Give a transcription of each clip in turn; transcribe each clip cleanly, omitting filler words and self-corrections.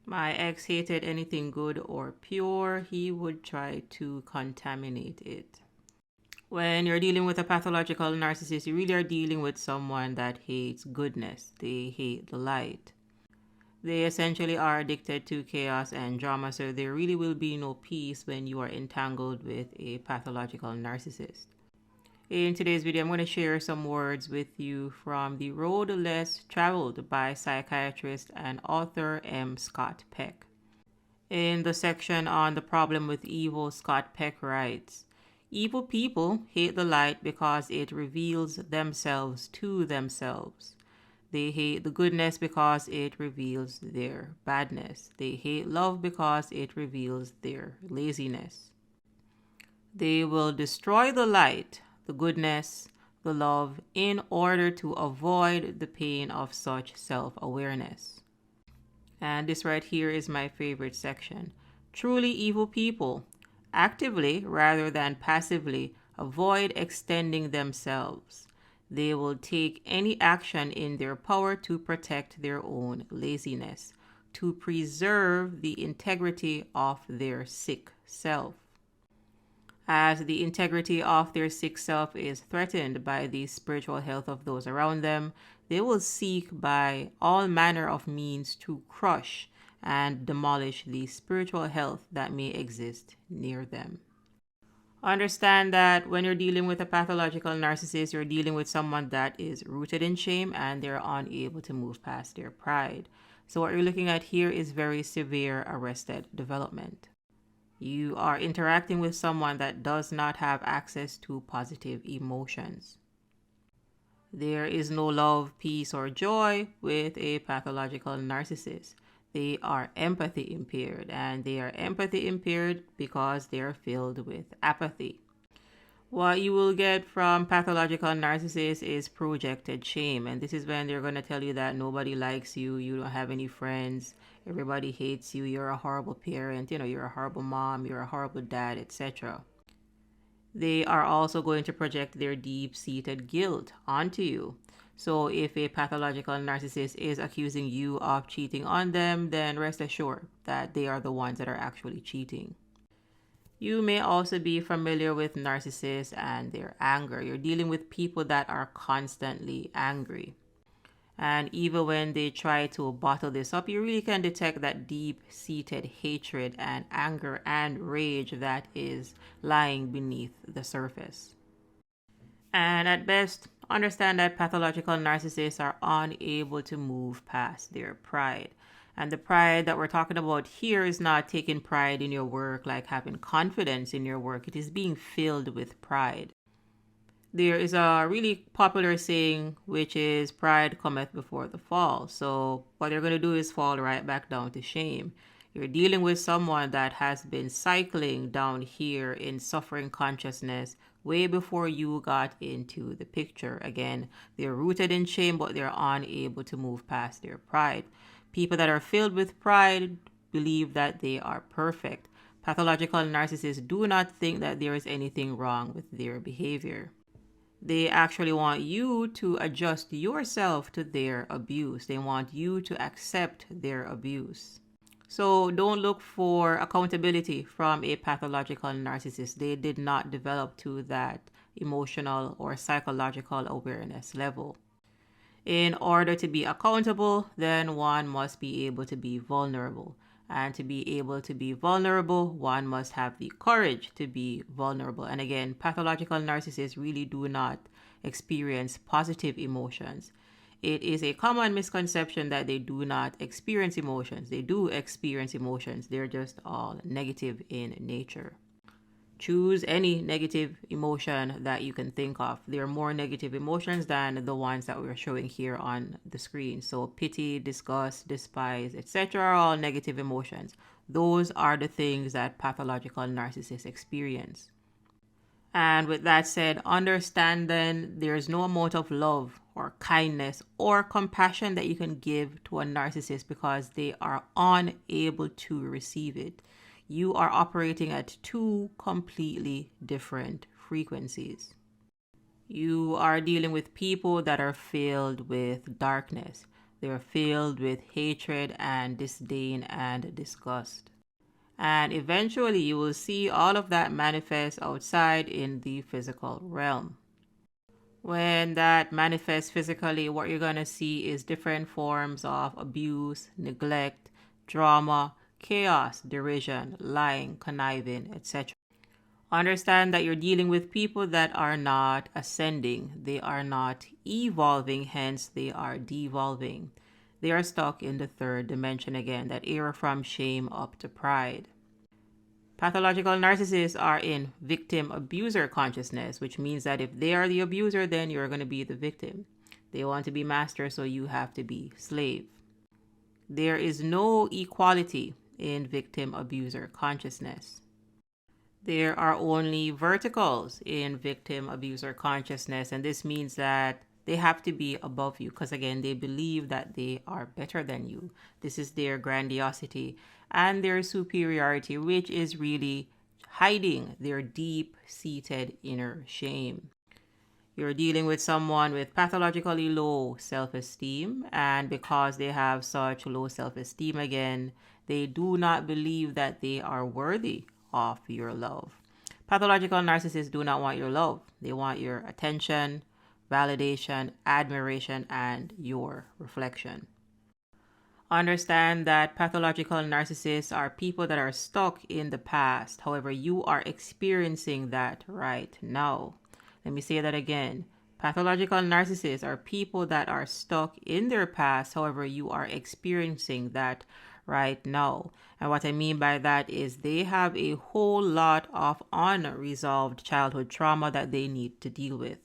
My ex hated anything good or pure. He would try to contaminate it. When you're dealing with a pathological narcissist, you really are dealing with someone that hates goodness. They hate the light. They essentially are addicted to chaos and drama, so there really will be no peace when you are entangled with a pathological narcissist. In today's video, I'm going to share some words with you from The Road Less Traveled by psychiatrist and author M. Scott Peck. In the section on the problem with evil, Scott Peck writes, "Evil people hate the light because it reveals themselves to themselves. They hate the goodness because it reveals their badness. They hate love because it reveals their laziness. They will destroy the light, the goodness, the love, in order to avoid the pain of such self-awareness." And this right here is my favorite section. Truly evil people actively rather than passively avoid extending themselves. They will take any action in their power to protect their own laziness, to preserve the integrity of their sick self. As the integrity of their sick self is threatened by the spiritual health of those around them, they will seek by all manner of means to crush and demolish the spiritual health that may exist near them. Understand that when you're dealing with a pathological narcissist, you're dealing with someone that is rooted in shame and they're unable to move past their pride. So what you're looking at here is very severe arrested development. You are interacting with someone that does not have access to positive emotions. There is no love, peace, or joy with a pathological narcissist. They are empathy impaired, and they are empathy impaired because they are filled with apathy. What you will get from pathological narcissists is projected shame, and this is when they're going to tell you that nobody likes you, you don't have any friends, everybody hates you, you're a horrible parent, you're a horrible mom, you're a horrible dad, etc. They are also going to project their deep-seated guilt onto you. So if a pathological narcissist is accusing you of cheating on them, then rest assured that they are the ones that are actually cheating. You may also be familiar with narcissists and their anger. You're dealing with people that are constantly angry. And even when they try to bottle this up, you really can detect that deep-seated hatred and anger and rage that is lying beneath the surface. And at best, understand that pathological narcissists are unable to move past their pride. And the pride that we're talking about here is not taking pride in your work, like having confidence in your work. It is being filled with pride. There is a really popular saying, which is pride cometh before the fall. So what they're going to do is fall right back down to shame. You're dealing with someone that has been cycling down here in suffering consciousness way before you got into the picture. Again, they're rooted in shame, but they're unable to move past their pride. People that are filled with pride believe that they are perfect. Pathological narcissists do not think that there is anything wrong with their behavior. They actually want you to adjust yourself to their abuse. They want you to accept their abuse. So don't look for accountability from a pathological narcissist. They did not develop to that emotional or psychological awareness level. In order to be accountable, then one must be able to be vulnerable. And to be able to be vulnerable, one must have the courage to be vulnerable. And again, pathological narcissists really do not experience positive emotions. It is a common misconception that they do not experience emotions. They do experience emotions. They're just all negative in nature. Choose any negative emotion that you can think of. There are more negative emotions than the ones that we're showing here on the screen. So pity, disgust, despise, etc. are all negative emotions. Those are the things that pathological narcissists experience. And with that said, understand then there's no amount of love or kindness or compassion that you can give to a narcissist because they are unable to receive it. You are operating at two completely different frequencies. You are dealing with people that are filled with darkness. They are filled with hatred and disdain and disgust. And eventually you will see all of that manifest outside in the physical realm. When that manifests physically, what you're going to see is different forms of abuse, neglect, drama, chaos, derision, lying, conniving, etc. Understand that you're dealing with people that are not ascending, they are not evolving, hence they are devolving. They are stuck in the third dimension again, that era from shame up to pride. Pathological narcissists are in victim abuser consciousness, which means that if they are the abuser, then you're going to be the victim. They want to be master, so you have to be slave. There is no equality in victim abuser consciousness. There are only verticals in victim abuser consciousness, and this means that they have to be above you because, again, they believe that they are better than you. This is their grandiosity and their superiority, which is really hiding their deep-seated inner shame. You're dealing with someone with pathologically low self-esteem, and because they have such low self-esteem, again, they do not believe that they are worthy of your love. Pathological narcissists do not want your love. They want your attention, validation, admiration, and your reflection. Understand that pathological narcissists are people that are stuck in the past. However, you are experiencing that right now. Let me say that again. Pathological narcissists are people that are stuck in their past. However, you are experiencing that right now. And what I mean by that is they have a whole lot of unresolved childhood trauma that they need to deal with.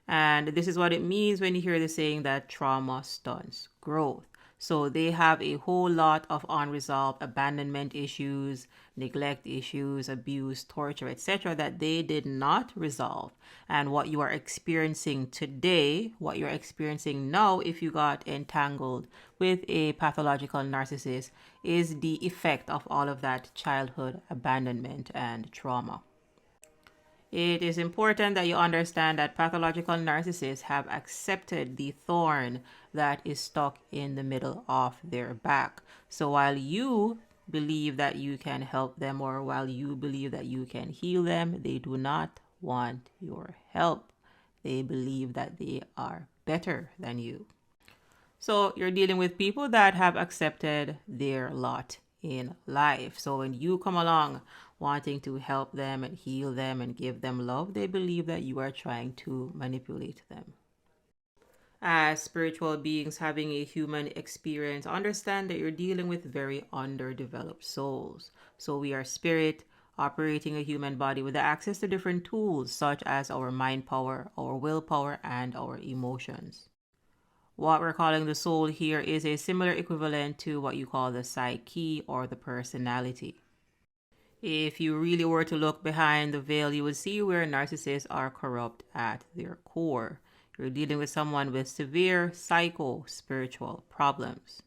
And this is what it means when you hear the saying that trauma stunts growth. So they have a whole lot of unresolved abandonment issues, neglect issues, abuse, torture, etc. that they did not resolve. And what you are experiencing today, what you're experiencing now if you got entangled with a pathological narcissist, is the effect of all of that childhood abandonment and trauma. It is important that you understand that pathological narcissists have accepted the thorn that is stuck in the middle of their back. So while you believe that you can help them, or while you believe that you can heal them, they do not want your help. They believe that they are better than you. So you're dealing with people that have accepted their lot in life. So when you come along wanting to help them and heal them and give them love, they believe that you are trying to manipulate them. As spiritual beings having a human experience, understand that you're dealing with very underdeveloped souls. So we are spirit operating a human body with access to different tools such as our mind power, our willpower, and our emotions. What we're calling the soul here is a similar equivalent to what you call the psyche or the personality. If you really were to look behind the veil, you would see where narcissists are corrupt at their core. You're dealing with someone with severe psycho-spiritual problems.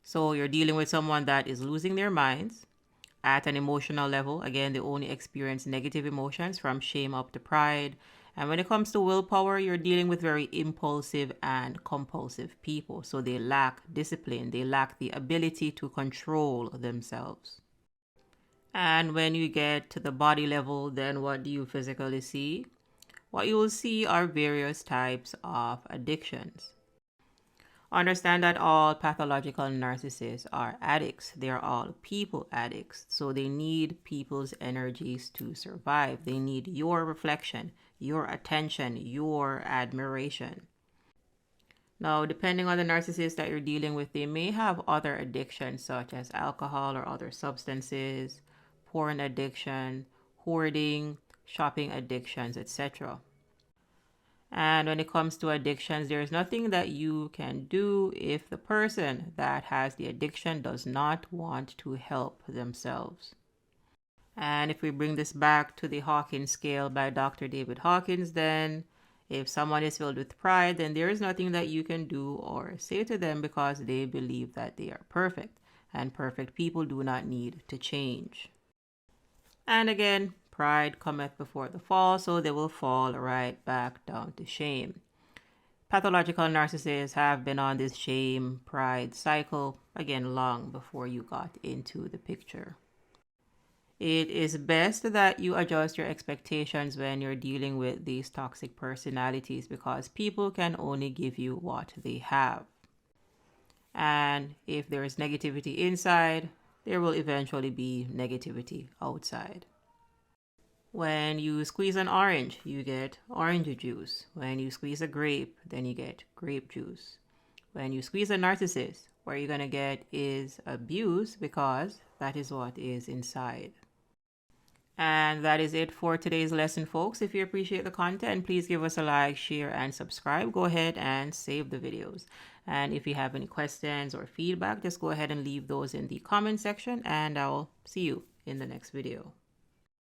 So you're dealing with someone that is losing their minds at an emotional level. Again, they only experience negative emotions from shame up to pride. And when it comes to willpower, you're dealing with very impulsive and compulsive people. So they lack discipline. They lack the ability to control themselves. And when you get to the body level, then what do you physically see? What you will see are various types of addictions. Understand that all pathological narcissists are addicts. They are all people addicts. So they need people's energies to survive. They need your reflection, your attention, your admiration. Now, depending on the narcissist that you're dealing with, they may have other addictions such as alcohol or other substances, porn addiction, hoarding, shopping addictions, etc. And when it comes to addictions, there is nothing that you can do if the person that has the addiction does not want to help themselves. And if we bring this back to the Hawkins Scale by Dr. David Hawkins, then if someone is filled with pride, then there is nothing that you can do or say to them because they believe that they are perfect. And perfect people do not need to change. And again, pride cometh before the fall, so they will fall right back down to shame. Pathological narcissists have been on this shame, pride cycle, again, long before you got into the picture. It is best that you adjust your expectations when you're dealing with these toxic personalities because people can only give you what they have. And if there is negativity inside, there will eventually be negativity outside. When you squeeze an orange, you get orange juice. When you squeeze a grape, then you get grape juice. When you squeeze a narcissist, what you're going to get is abuse because that is what is inside. And that is it for today's lesson, folks. If you appreciate the content, please give us a like, share, and subscribe. Go ahead and save the videos. And if you have any questions or feedback, just go ahead and leave those in the comment section, and I will see you in the next video.